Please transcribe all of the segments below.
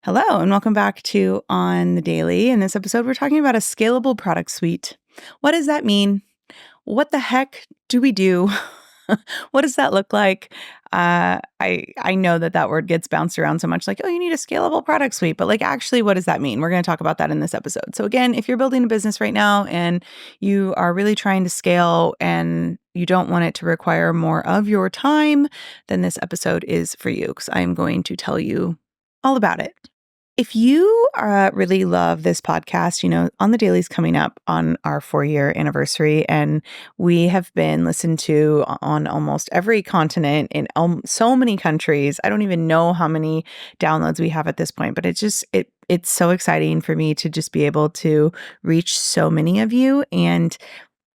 Hello, and welcome back to On the Daily. In this episode, we're talking about a scalable product suite. What does that mean? What the heck do we do? What does that look like? I know that word gets bounced around so much, like, oh, you need a scalable product suite, but like, actually, what does that mean? We're going to talk about that in this episode. So again, if you're building a business right now and you are really trying to scale and you don't want it to require more of your time, then this episode is for you because I am going to tell you all about it. If you really love this podcast, On the Daily's coming up on our 4-year anniversary, and we have been listened to on almost every continent in so many countries. I don't even know how many downloads we have at this point, but it's so exciting for me to just be able to reach so many of you. And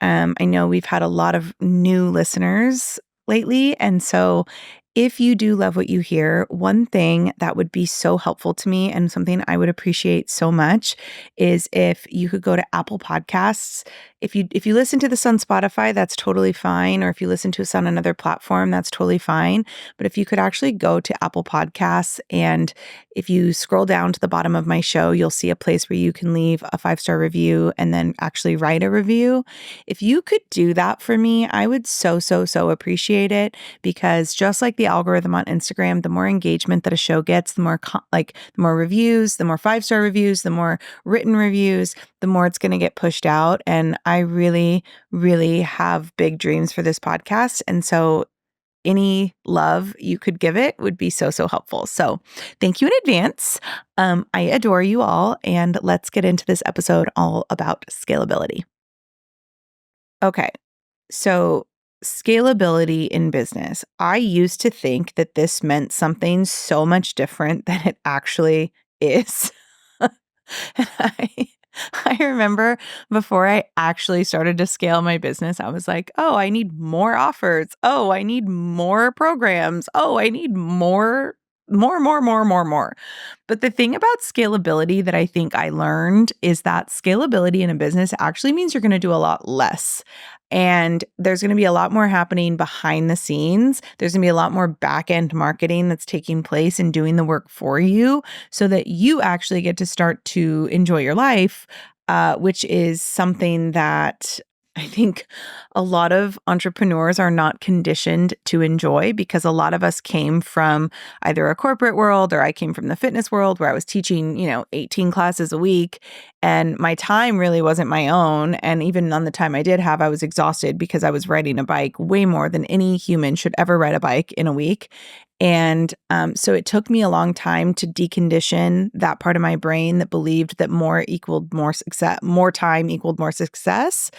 I know we've had a lot of new listeners lately, and so if you do love what you hear, one thing that would be so helpful to me and something I would appreciate so much is if you could go to Apple Podcasts. If you listen to this on Spotify, that's totally fine. Or if you listen to us on another platform, that's totally fine. But if you could actually go to Apple Podcasts, and if you scroll down to the bottom of my show, you'll see a place where you can leave a 5-star review and then actually write a review. If you could do that for me, I would so appreciate it, because just like the algorithm on Instagram, the more engagement that a show gets, the more the more reviews, the more 5-star reviews, the more written reviews, the more it's going to get pushed out. And I really have big dreams for this podcast. And so any love you could give it would be so helpful. So thank you in advance. I adore you all. And let's get into this episode all about scalability. Okay. So scalability in business. I used to think that this meant something so much different than it actually is. I, I remember before I actually started to scale my business, I was like, oh, I need more offers. Oh, I need more programs. Oh, I need more. But the thing about scalability that I think I learned is that scalability in a business actually means you're going to do a lot less. And there's going to be a lot more happening behind the scenes. There's going to be a lot more back-end marketing that's taking place and doing the work for you so that you actually get to start to enjoy your life, which is something that I think a lot of entrepreneurs are not conditioned to enjoy, because a lot of us came from either a corporate world or I came from the fitness world where I was teaching, 18 classes a week, and my time really wasn't my own. And even on the time I did have, I was exhausted because I was riding a bike way more than any human should ever ride a bike in a week. And so it took me a long time to decondition that part of my brain that believed that more equaled more success, more time equaled more success.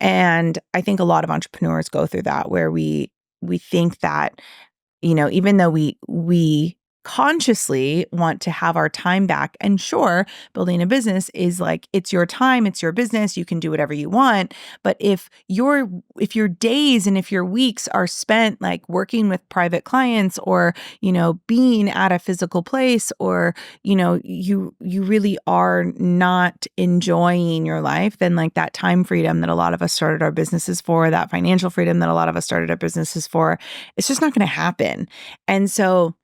And I think a lot of entrepreneurs go through that, where we think that, even though we consciously want to have our time back, and sure, building a business is like, it's your time, it's your business, you can do whatever you want. But if your days and if your weeks are spent like working with private clients, or, being at a physical place, or, you really are not enjoying your life, then like that time freedom that a lot of us started our businesses for, that financial freedom that a lot of us started our businesses for, it's just not going to happen. And so,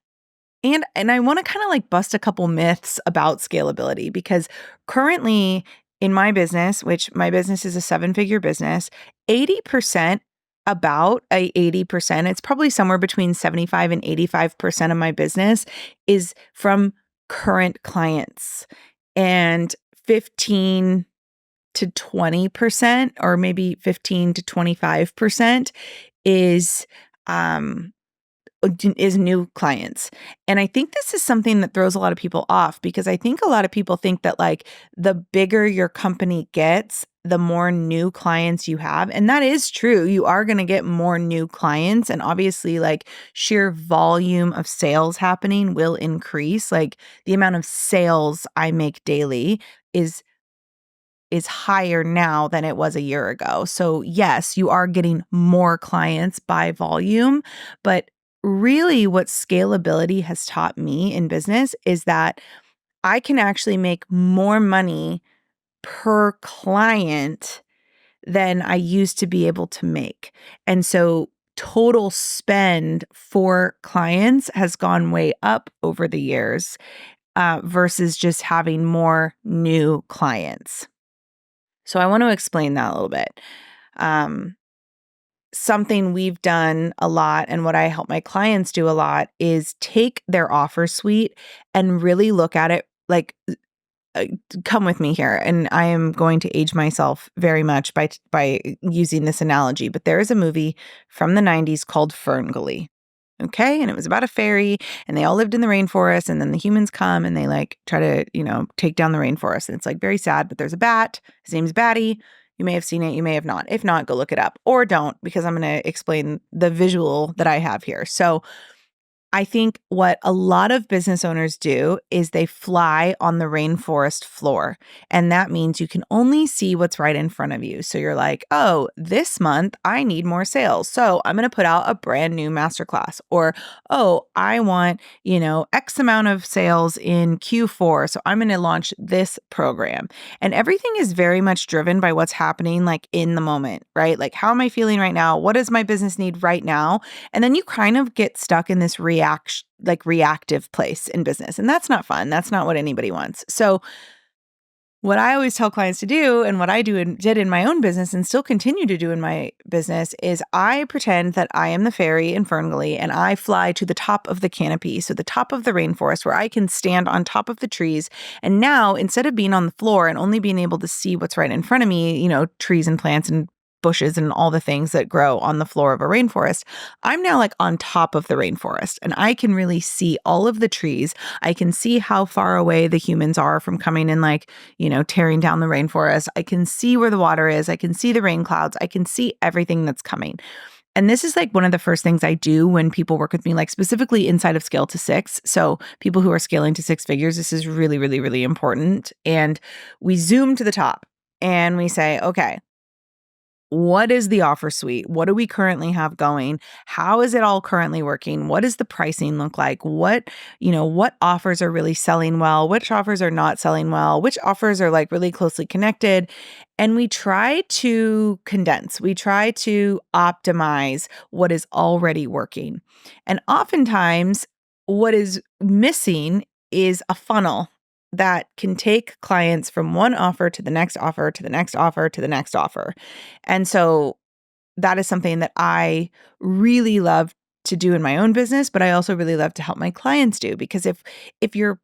and I want to kind of like bust a couple myths about scalability, because currently in my business, which my business is a 7-figure business, 80%, about 80%, it's probably somewhere between 75 and 85% of my business is from current clients, and 15 to 20%, or maybe 15 to 25% is new clients. And I think this is something that throws a lot of people off, because I think a lot of people think that like the bigger your company gets, the more new clients you have. And that is true. You are going to get more new clients. And obviously, like, sheer volume of sales happening will increase. Like, the amount of sales I make daily is higher now than it was a year ago. So yes, you are getting more clients by volume, but really what scalability has taught me in business is that I can actually make more money per client than I used to be able to make. And so total spend for clients has gone way up over the years. versus just having more new clients. So I want to explain that a little bit. Something we've done a lot and what I help my clients do a lot is take their offer suite and really look at it like, uh, come with me here, and I am going to age myself very much by using this analogy, but there is a movie from the 90s called Ferngully. Okay. And it was about a fairy, and they all lived in the rainforest, and then the humans come and they like try to, take down the rainforest. And it's like very sad, but there's a bat. His name's Batty. You may have seen it, you may have not. If not, go look it up or don't, because I'm going to explain the visual that I have here. So I think what a lot of business owners do is they fly on the rainforest floor. And that means you can only see what's right in front of you. So you're like, oh, this month I need more sales. So I'm going to put out a brand new masterclass. Or, oh, I want, X amount of sales in Q4. So I'm going to launch this program. And everything is very much driven by what's happening like in the moment, right? Like, how am I feeling right now? What does my business need right now? And then you kind of get stuck in this reactive place in business. And that's not fun. That's not what anybody wants. So what I always tell clients to do, and what I did in my own business and still continue to do in my business, is I pretend that I am the fairy in Ferngully and I fly to the top of the canopy, so the top of the rainforest, where I can stand on top of the trees. And now, instead of being on the floor and only being able to see what's right in front of me, trees and plants and bushes and all the things that grow on the floor of a rainforest, I'm now like on top of the rainforest, and I can really see all of the trees. I can see how far away the humans are from coming and tearing down the rainforest. I can see where the water is. I can see the rain clouds. I can see everything that's coming. And this is like one of the first things I do when people work with me, like specifically inside of Scale to Six. So people who are scaling to six figures, this is really, really, really important. And we zoom to the top and we say, okay, what is the offer suite? What do we currently have going? How is it all currently working? What does the pricing look like? What offers are really selling well? Which offers are not selling well? Which offers are like really closely connected? And we try to condense, we try to optimize what is already working. And oftentimes what is missing is a funnel that can take clients from one offer to the next offer, to the next offer, to the next offer. And so that is something that I really love to do in my own business, but I also really love to help my clients do, because if your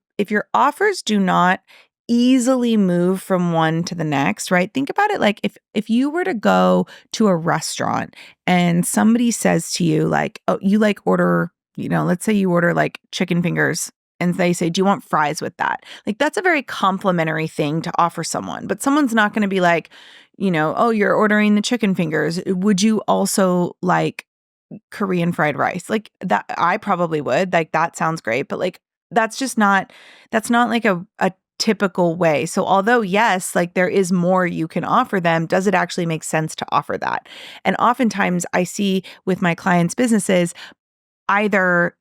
offers do not easily move from one to the next, right? Think about it like if you were to go to a restaurant and somebody says to you like, oh, you like order, let's say you order like chicken fingers, and they say, do you want fries with that? Like, that's a very complimentary thing to offer someone, but someone's not going to be like, oh, you're ordering the chicken fingers. Would you also like Korean fried rice? Like that, I probably would. Like, that sounds great, but like, that's not like a typical way. So although yes, like there is more you can offer them, does it actually make sense to offer that? And oftentimes I see with my clients' businesses, either,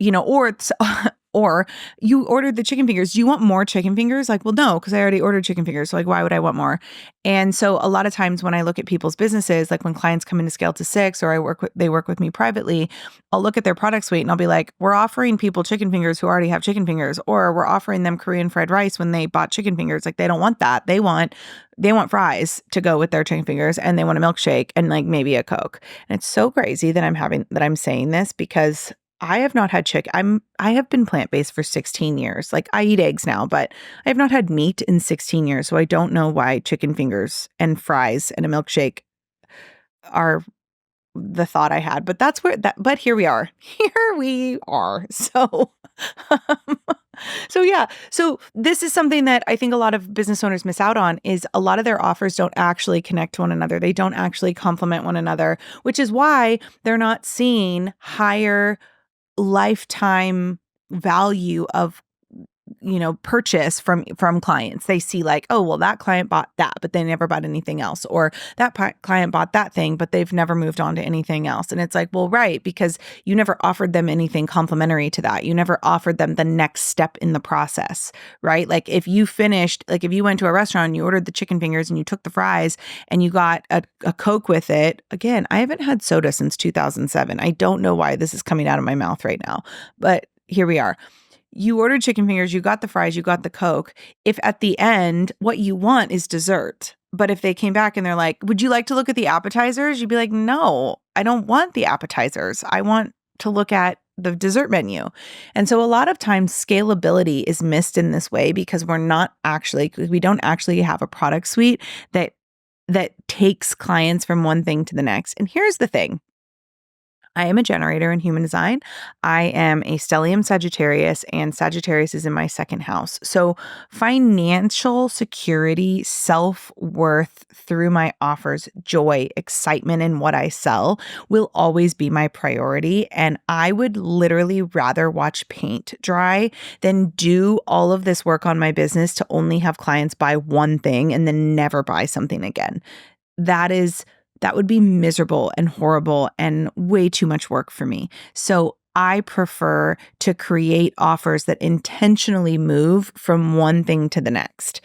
or you ordered the chicken fingers. Do you want more chicken fingers? Like, well, no, because I already ordered chicken fingers. So like, why would I want more? And so a lot of times when I look at people's businesses, like when clients come into Scale to Six, or they work with me privately, I'll look at their product suite and I'll be like, we're offering people chicken fingers who already have chicken fingers, or we're offering them Korean fried rice when they bought chicken fingers. Like, they don't want that. They want fries to go with their chicken fingers, and they want a milkshake and like maybe a Coke. And it's so crazy that I'm saying this, because I have not had chicken. I have been plant-based for 16 years. Like, I eat eggs now, but I have not had meat in 16 years. So I don't know why chicken fingers and fries and a milkshake are the thought I had. But but here we are. Here we are. So, yeah. So this is something that I think a lot of business owners miss out on, is a lot of their offers don't actually connect to one another. They don't actually complement one another, which is why they're not seeing higher lifetime value of purchase from clients. They see like, oh, well, that client bought that, but they never bought anything else, or that client bought that thing, but they've never moved on to anything else. And it's like, well, right, because you never offered them anything complementary to that. You never offered them the next step in the process, right? Like, if you went to a restaurant and you ordered the chicken fingers and you took the fries and you got a Coke with it. Again, I haven't had soda since 2007. I don't know why this is coming out of my mouth right now, but here we are. you ordered chicken fingers, you got the fries, you got the Coke. If at the end, what you want is dessert, but if they came back and they're like, would you like to look at the appetizers? You'd be like, no, I don't want the appetizers. I want to look at the dessert menu. And so a lot of times scalability is missed in this way because we don't actually have a product suite that takes clients from one thing to the next. And here's the thing. I am a generator in human design. I am a stellium Sagittarius, and Sagittarius is in my second house. So financial security, self-worth through my offers, joy, excitement in what I sell will always be my priority. And I would literally rather watch paint dry than do all of this work on my business to only have clients buy one thing and then never buy something again. That would be miserable and horrible and way too much work for me. So I prefer to create offers that intentionally move from one thing to the next.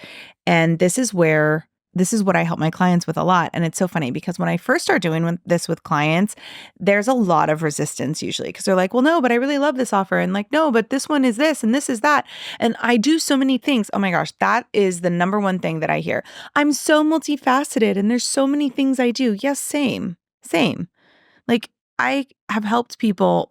And this is what I help my clients with a lot. And it's so funny because when I first start doing this with clients, there's a lot of resistance usually because they're like, well, no, but I really love this offer. And like, no, but this one is this and this is that. And I do so many things. Oh my gosh, that is the number one thing that I hear. I'm so multifaceted and there's so many things I do. Yes, same. Like I've helped people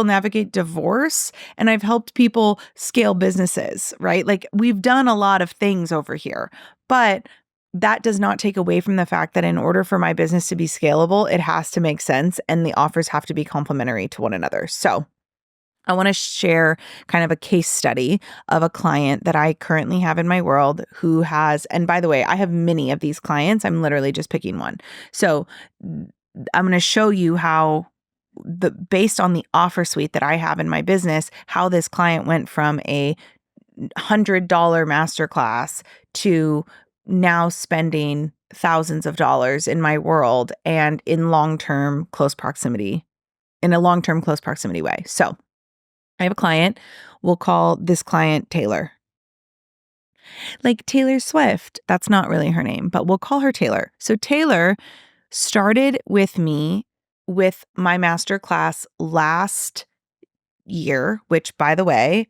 navigate divorce and I've helped people scale businesses, right? Like we've done a lot of things over here, but that does not take away from the fact that in order for my business to be scalable, it has to make sense and the offers have to be complementary to one another. So I want to share kind of a case study of a client that I currently have in my world who has, and by the way, I have many of these clients. I'm literally just picking one. So I'm going to show you how based on the offer suite that I have in my business, how this client went from a $100 masterclass to now spending thousands of dollars in my world and in a long-term close proximity way. So I have a client. We'll call this client Taylor. Like Taylor Swift. That's not really her name, but we'll call her Taylor. So Taylor started with me with my masterclass last year, which by the way,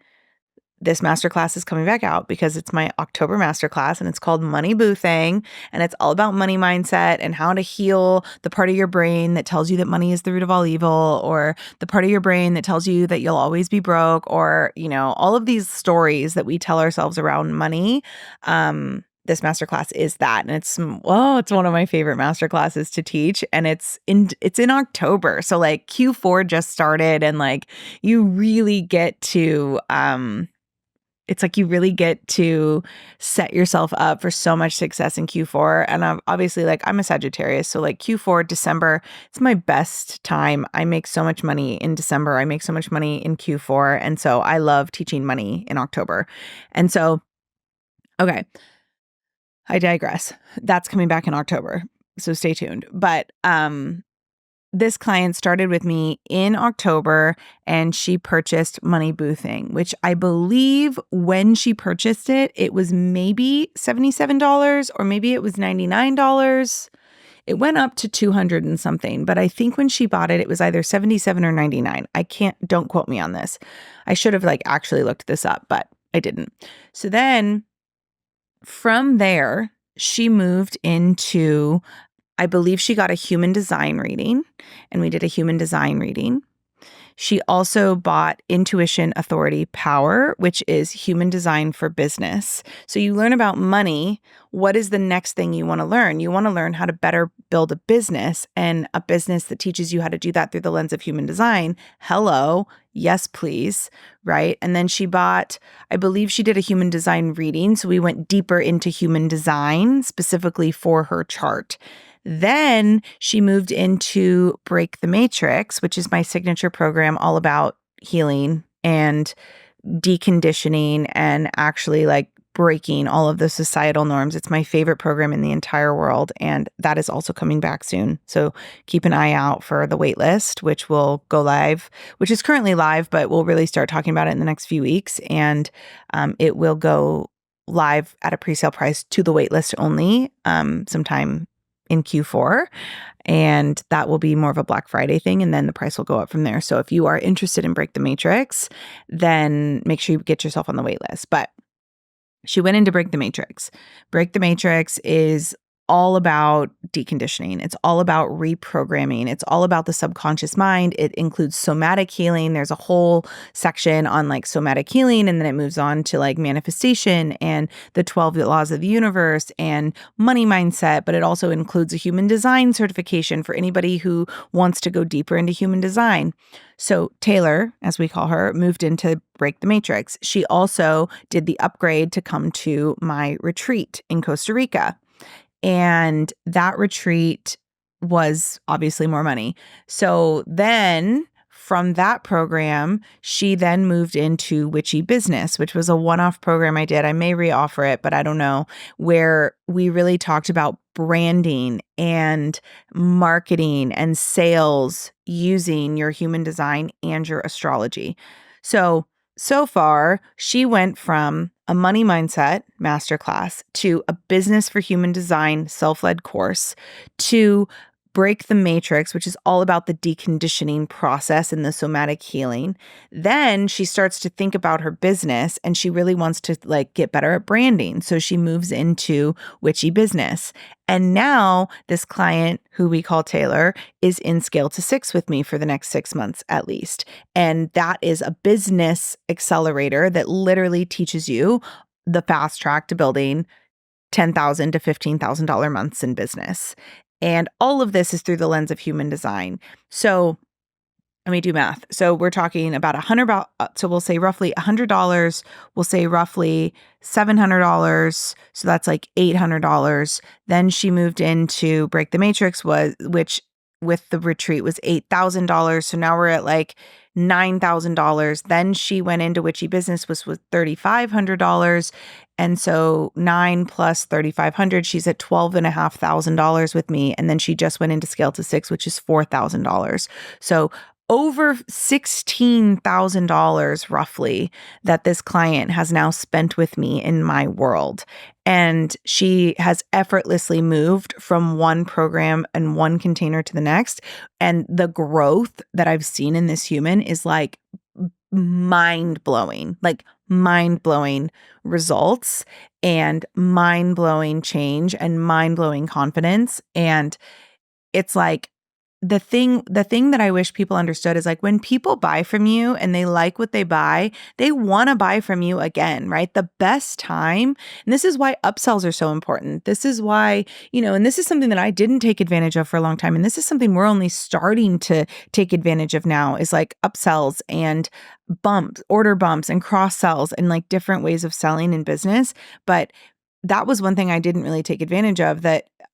this masterclass is coming back out because it's my October masterclass and it's called Money Boothing. And it's all about money mindset and how to heal the part of your brain that tells you that money is the root of all evil, or the part of your brain that tells you that you'll always be broke, or, all of these stories that we tell ourselves around money. This masterclass is that. And it's one of my favorite masterclasses to teach. And it's in October. So like Q4 just started and like you really get to, you really get to set yourself up for so much success in Q4. And obviously I'm a Sagittarius. So like Q4, December, it's my best time. I make so much money in December. I make so much money in Q4. And so I love teaching money in October. And so, okay. I digress. That's coming back in October. So stay tuned. But this client started with me in October and she purchased Money Boothing, which I believe when she purchased it, it was maybe $77 or maybe it was $99. It went up to 200 and something, but I think when she bought it, it was either 77 or 99. Don't quote me on this. I should have actually looked this up, but I didn't. So then from there, she moved into, I believe she got a human design reading, and we did a human design reading. She also bought Intuition, Authority, Power, which is human design for business. So you learn about money. What is the next thing you want to learn? You want to learn how to better build a business, and a business that teaches you how to do that through the lens of human design. Hello. Yes, please. Right. And then she bought, I believe she did a human design reading. So we went deeper into human design specifically for her chart. Then she moved into Break the Matrix, which is my signature program all about healing and deconditioning and actually breaking all of the societal norms. It's my favorite program in the entire world. And that is also coming back soon. So keep an eye out for the wait list, which will go live, which is currently live, but we'll really start talking about it in the next few weeks. And it will go live at a presale price to the wait list only sometime in Q4. And that will be more of a Black Friday thing. And then the price will go up from there. So if you are interested in Break the Matrix, then make sure you get yourself on the wait list. But she went into Break the Matrix. Break the Matrix is all about deconditioning. It's all about reprogramming. It's all about the subconscious mind. It includes somatic healing. There's a whole section on like somatic healing, and then it moves on to like manifestation and the 12 laws of the universe and money mindset. But it also includes a human design certification for anybody who wants to go deeper into human design. So Taylor, as we call her, moved into Break the Matrix. She also did the upgrade to come to my retreat in Costa Rica. And that retreat was obviously more money. So then from that program, she then moved into Witchy Business, which was a one-off program I did. I may reoffer it, but I don't know, where we really talked about branding and marketing and sales using your human design and your astrology. So far, she went from a money mindset masterclass to a business for human design self-led course to Break the Matrix, which is all about the deconditioning process and the somatic healing. Then she starts to think about her business and she really wants to like get better at branding. So she moves into Witchy Business. And now this client, who we call Taylor, is in Scale to 6 with me for the next 6 months at least. And that is a business accelerator that literally teaches you the fast track to building $10,000 to $15,000 months in business. And all of this is through the lens of human design. So let me do math. So we're talking about so we'll say roughly $100. We'll say roughly $700. So that's like $800. Then she moved into Break the Matrix, which with the retreat was $8,000. So now we're at like $9,000. Then she went into Witchy Business, was with $3,500. And so 9 plus 3,500, she's at $12,500 with me. And then she just went into Scale to 6, which is $4,000. So over $16,000 roughly that this client has now spent with me in my world. And she has effortlessly moved from one program and one container to the next. And the growth that I've seen in this human is like mind-blowing results and mind-blowing change and mind-blowing confidence. And it's like, the thing that I wish people understood is like when people buy from you and they like what they buy, they want to buy from you again, right? The best time, and this is why upsells are so important. This is why, and this is something that I didn't take advantage of for a long time. And this is something we're only starting to take advantage of now is like upsells and order bumps and cross sells and like different ways of selling in business. But that was one thing I didn't really take advantage of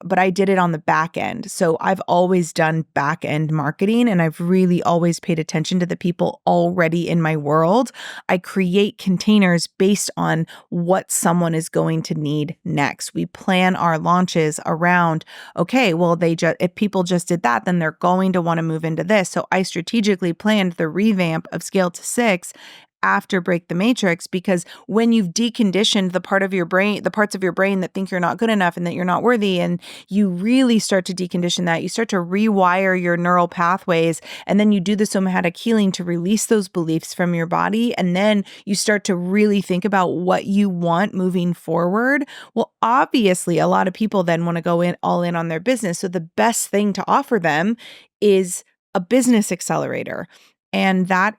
but I did it on the back end. So I've always done back end marketing and I've really always paid attention to the people already in my world. I create containers based on what someone is going to need next. We plan our launches around, okay, well, if people just did that, then they're going to want to move into this. So I strategically planned the revamp of Scale to 6 after Break the Matrix, because when you've deconditioned the parts of your brain that think you're not good enough and that you're not worthy, and you really start to decondition that, you start to rewire your neural pathways, and then you do the somatic healing to release those beliefs from your body, and then you start to really think about what you want moving forward. Well, obviously, a lot of people then want to go all in on their business. So the best thing to offer them is a business accelerator. And that's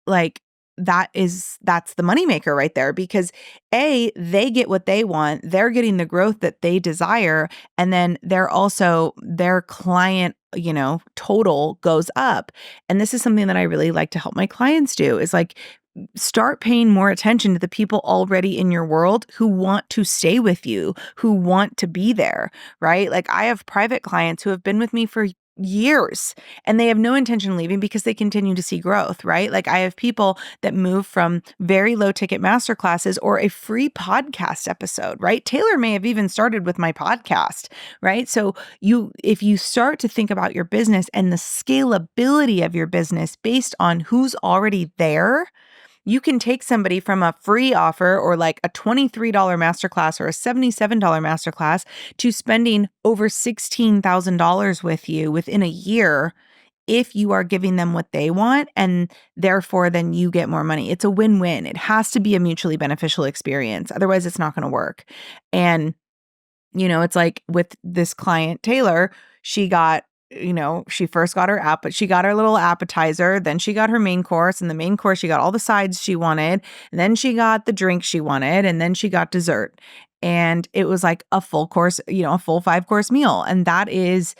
the moneymaker right there, because they get what they want, they're getting the growth that they desire, and then they're also, their client, total goes up. And this is something that I really like to help my clients do, is like, start paying more attention to the people already in your world who want to stay with you, who want to be there, right? Like I have private clients who have been with me for years and they have no intention of leaving because they continue to see growth, right? Like I have people that move from very low ticket masterclasses or a free podcast episode, right? Taylor may have even started with my podcast, right? So if you start to think about your business and the scalability of your business based on who's already there, You can take somebody from a free offer or like a $23 masterclass or a $77 masterclass to spending over $16,000 with you within a year if you are giving them what they want, and therefore then you get more money. It's a win-win. It has to be a mutually beneficial experience. Otherwise, it's not going to work. And it's like with this client, Taylor, she got, she first got her app, but she got her little appetizer. Then she got her main course. And the main course, she got all the sides she wanted. And then she got the drink she wanted. And then she got dessert. And it was like a full course, a full 5-course meal. And that is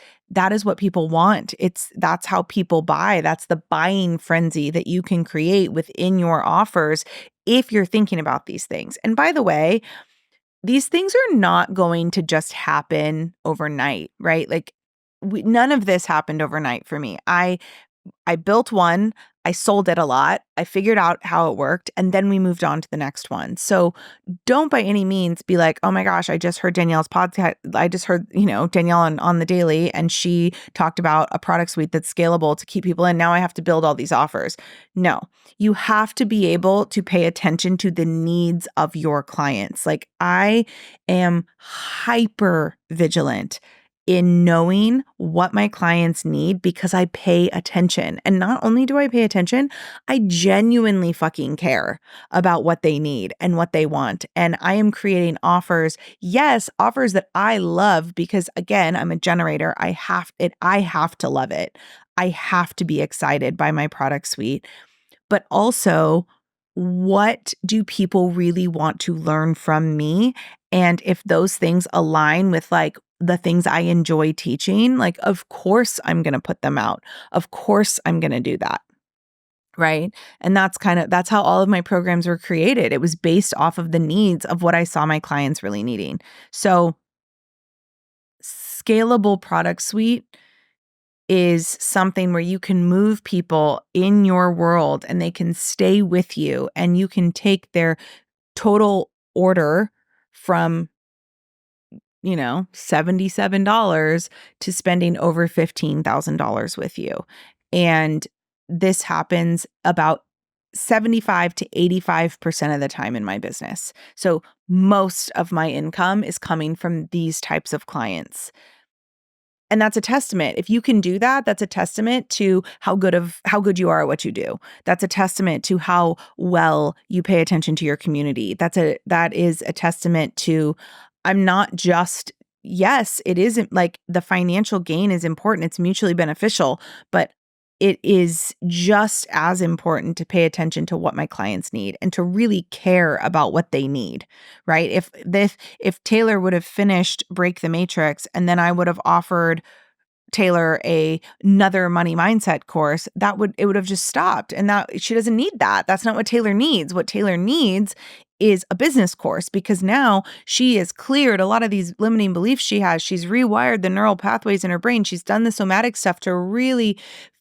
what people want. That's how people buy. That's the buying frenzy that you can create within your offers if you're thinking about these things. And by the way, these things are not going to just happen overnight, right? Like none of this happened overnight for me. I built one, I sold it a lot, I figured out how it worked, and then we moved on to the next one. So don't by any means be like, oh my gosh, I just heard Danielle's podcast. I just heard, Danielle on the daily, and she talked about a product suite that's scalable to keep people in. Now I have to build all these offers. No, you have to be able to pay attention to the needs of your clients. Like I am hyper vigilant in knowing what my clients need because I pay attention. And not only do I pay attention, I genuinely fucking care about what they need and what they want. And I am creating offers, yes, offers that I love because again, I'm a generator. I have to love it. I have to be excited by my product suite. But also, what do people really want to learn from me? And if those things align with like the things I enjoy teaching, like, of course I'm going to put them out. Of course I'm going to do that. Right. And that's how all of my programs were created. It was based off of the needs of what I saw my clients really needing. So scalable product suite is something where you can move people in your world and they can stay with you and you can take their total order from $77 to spending over $15,000 with you. And this happens about 75 to 85% of the time in my business. So most of my income is coming from these types of clients. And that's a testament. If you can do that, that's a testament to how good you are at what you do. That's a testament to how well you pay attention to your community. That is a testament to I'm not just, yes, it isn't like the financial gain is important. It's mutually beneficial, but it is just as important to pay attention to what my clients need and to really care about what they need, right? If Taylor would have finished Break the Matrix and then I would have offered Taylor another money mindset course, it would have just stopped. And that she doesn't need that. That's not what Taylor needs. What Taylor needs is a business course because now she has cleared a lot of these limiting beliefs she has. She's rewired the neural pathways in her brain. She's done the somatic stuff to really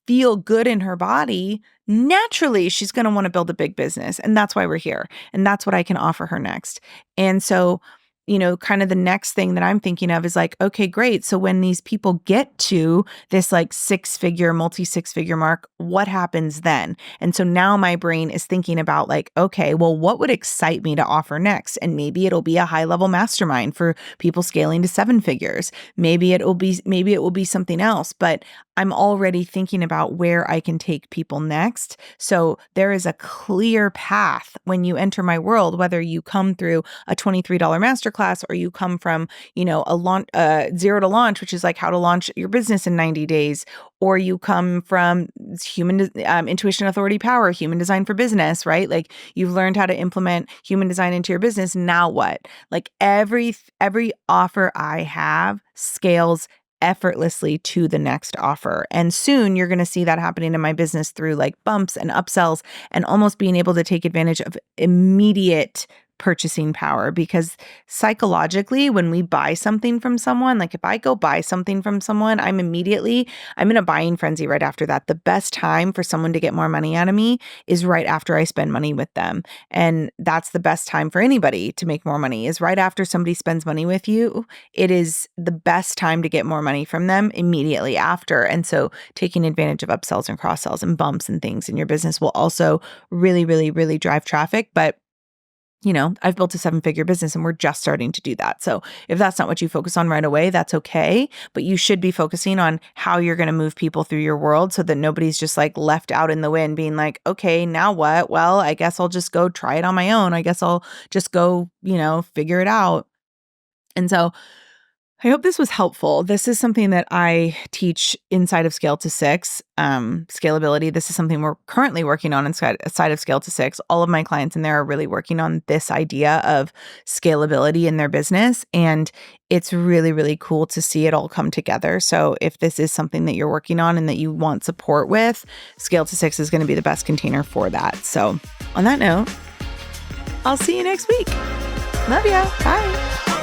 feel good in her body. Naturally, she's going to want to build a big business. And that's why we're here. And that's what I can offer her next. And so kind of the next thing that I'm thinking of is like, okay, great. So when these people get to this like multi-six-figure mark, what happens then? And so now my brain is thinking about like, okay, well, what would excite me to offer next? And maybe it'll be a high-level mastermind for people scaling to 7 figures. Maybe it will be something else, but I'm already thinking about where I can take people next. So there is a clear path when you enter my world, whether you come through a $23 masterclass or you come from, a zero to launch, which is like how to launch your business in 90 days, or you come from intuition, authority, power, human design for business, right? Like you've learned how to implement human design into your business. Now what? Like every offer I have scales effortlessly to the next offer. And soon you're going to see that happening in my business through like bumps and upsells and almost being able to take advantage of immediate purchasing power, because psychologically, when we buy something from someone, like if I go buy something from someone, I'm in a buying frenzy right after that. The best time for someone to get more money out of me is right after I spend money with them. And that's the best time for anybody to make more money, is right after somebody spends money with you. It is the best time to get more money from them immediately after. And so taking advantage of upsells and cross sells and bumps and things in your business will also really, really, really drive traffic. But I've built a 7-figure business and we're just starting to do that. So if that's not what you focus on right away, that's okay. But you should be focusing on how you're going to move people through your world so that nobody's just like left out in the wind being like, okay, now what? Well, I guess I'll just go try it on my own. I guess I'll just go, figure it out. And so I hope this was helpful. This is something that I teach inside of Scale to 6, scalability. This is something we're currently working on inside of Scale to 6. All of my clients in there are really working on this idea of scalability in their business. And it's really, really cool to see it all come together. So if this is something that you're working on and that you want support with, Scale to 6 is going to be the best container for that. So on that note, I'll see you next week. Love ya. Bye.